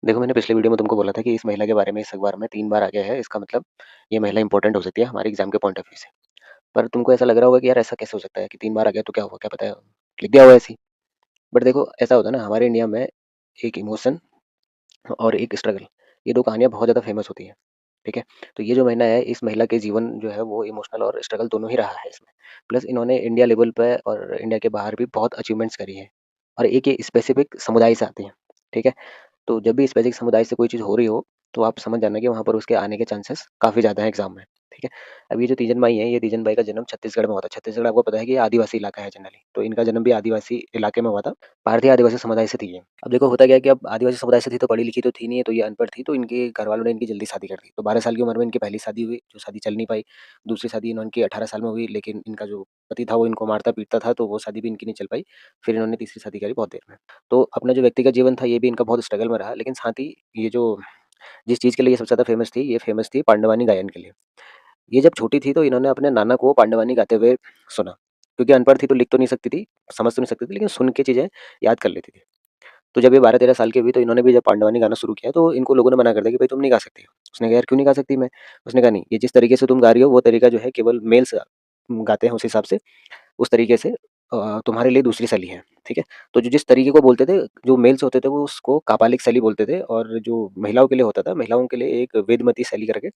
देखो, मैंने पिछले वीडियो में तुमको बोला था कि इस महिला के बारे में इस अखबार में 3 बार आ गया है, इसका मतलब ये महिला इंपॉर्टेंट हो सकती है हमारे एग्जाम के पॉइंट ऑफ व्यू से। पर तुमको ऐसा लग रहा होगा कि यार ऐसा कैसे हो सकता है कि 3 बार आ गया तो क्या हुआ, क्या पता है लिख दिया होगा ऐसे ही। बट देखो, ऐसा होता है ना हमारे इंडिया में, एक इमोशन और एक स्ट्रगल, ये 2 कहानियाँ बहुत ज़्यादा फेमस होती हैं, ठीक है? तो ये जो महिला है, इस महिला के जीवन जो है वो इमोशनल और स्ट्रगल दोनों ही रहा है इसमें। प्लस इन्होंने इंडिया लेवल पे और इंडिया के बाहर भी बहुत अचीवमेंट्स करी हैं और एक ये स्पेसिफिक समुदाय से आती हैं, ठीक है? तो जब भी स्पेसिफिक समुदाय से कोई चीज़ हो रही हो, तो आप समझ जाना कि वहाँ पर उसके आने के चांसेस काफ़ी ज़्यादा हैं एग्ज़ाम में, ठीक है? अब ये जो तीजन बाई हैं, ये तीजन बाई का जन्म छत्तीसगढ़ में हुआ था। छत्तीसगढ़ आपको पता है कि ये आदिवासी इलाका है जनरली, तो इनका जन्म भी आदिवासी इलाके में हुआ था। भारतीय आदिवासी समुदाय से थी ये। अब देखो होता क्या है कि अब आदिवासी समुदाय से थी तो पढ़ी-लिखी तो थी नहीं है, तो ये अनपढ़ थी, तो इनके घरवालों ने इनकी जल्दी शादी कर दी। तो 12 साल की उम्र में इनकी पहली शादी हुई, जो शादी चल नहीं पाई। दूसरी शादी इनकी 18 साल में हुई, लेकिन इनका जो पति था वो इनको मारता-पीटता था, तो वो शादी भी इनकी नहीं चल पाई। फिर इन्होंने तीसरी शादी करी बहुत देर में। तो अपना जो व्यक्तिगत जीवन था, ये भी इनका बहुत स्ट्रगल में रहा, लेकिन साथ ही ये जो जिस चीज़ के लिए ये सबसे ज़्यादा फेमस थी, ये फेमस थी पांडवानी गायन के लिए। ये जब छोटी थी तो इन्होंने अपने नाना को पांडवानी गाते हुए सुना, क्योंकि अनपढ़ थी तो लिख तो नहीं सकती थी, समझ तो नहीं सकती थी, लेकिन सुन के चीज़ें याद कर लेती थी। तो जब ये 12-13 साल की हुई तो इन्होंने भी जब पांडवानी गाना शुरू किया तो इनको लोगों ने मना कर दिया कि भाई तुम नहीं गा सकती हो। उसने कहा यार क्यों नहीं गा सकती मैं? उसने कहा नहीं, ये जिस तरीके से तुम गा रही हो वो तरीका जो है केवल मेल्स गाते हैं उस हिसाब से, उस तरीके से तुम्हारे लिए दूसरी शैली है, ठीक है? तो जो जिस तरीके को बोलते थे, जो मेल्स होते थे वो उसको कापालिक शैली बोलते थे और जो महिलाओं के लिए होता था, महिलाओं के लिए एक वेदमती शैली करके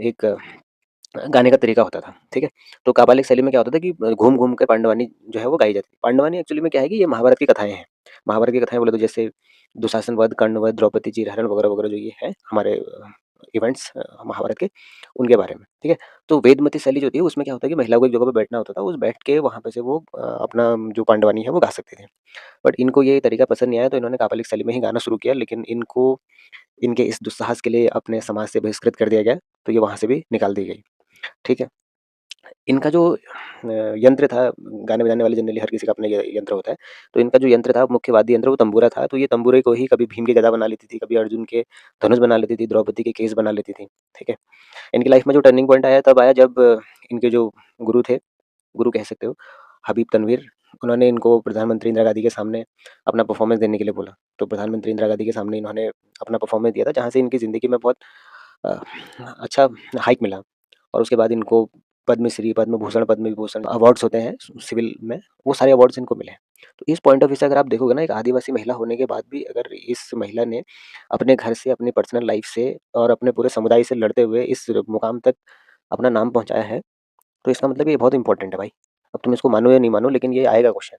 एक गाने का तरीका होता था, ठीक है? तो कापालिक शैली में क्या होता था कि घूम-घूम के पांडवानी जो है वो गाई जाती थी। पांडवानी एक्चुअली में क्या है कि ये महाभारत की कथाएँ हैं। महाभारत की कथाएँ बोले तो जैसे दुशासन वध, कर्ण वध, द्रौपदी चीरहरण वगैरह-वगैरह जो ये हैं हमारे इवेंट्स महाभारत के, उनके बारे में, ठीक है? तो वेदमती शैली जो होती है उसमें क्या होता है कि महिलाओं को एक जगह पे बैठना होता था, उस बैठ के वहाँ पे से वो अपना जो पांडवानी है वो गा सकती थी। बट इनको ये तरीका पसंद नहीं आया तो इन्होंने कापालिक शैली में ही गाना शुरू किया, लेकिन इनको इनके इस दुस्साहस के लिए अपने समाज से बहिष्कृत कर दिया गया, तो ये वहाँ से भी निकाल दी गई, ठीक है? इनका जो यंत्र था, गाने बजाने वाले जनरली हर किसी का अपना यंत्र होता है, तो इनका जो यंत्र था, मुख्य वाद्य यंत्र वो तंबूरा था, तो ये तंबूरे को ही कभी भीम की गदा बना लेती थी, कभी अर्जुन के धनुष बना लेती थी, द्रौपदी के केस बना लेती थी, ठीक है? इनकी लाइफ में जो टर्निंग पॉइंट आया तब आया जब इनके जो गुरु थे, गुरु कह सकते हो, हबीब तनवीर, उन्होंने इनको प्रधानमंत्री इंदिरा गांधी के सामने अपना परफॉर्मेंस देने के लिए बोला। तो प्रधानमंत्री इंदिरा गांधी के सामने इन्होंने अपना परफॉर्मेंस दिया था, जहाँ से इनकी ज़िंदगी में बहुत अ, अच्छा हाइक मिला और उसके बाद इनको पद्मश्री, पद्म भूषण, पद्म विभूषण अवार्ड्स होते हैं सिविल में, वो सारे अवार्ड्स इनको मिले हैं। तो इस पॉइंट ऑफ व्यू से अगर आप देखोगे ना, एक आदिवासी महिला होने के बाद भी अगर इस महिला ने अपने घर से, अपनी पर्सनल लाइफ से और अपने पूरे समुदाय से लड़ते हुए इस मुकाम तक अपना नाम पहुँचाया है, तो इसका मतलब ये बहुत इंपॉर्टेंट है भाई। अब तुम इसको मानो या नहीं मानो, लेकिन ये आएगा क्वेश्चन।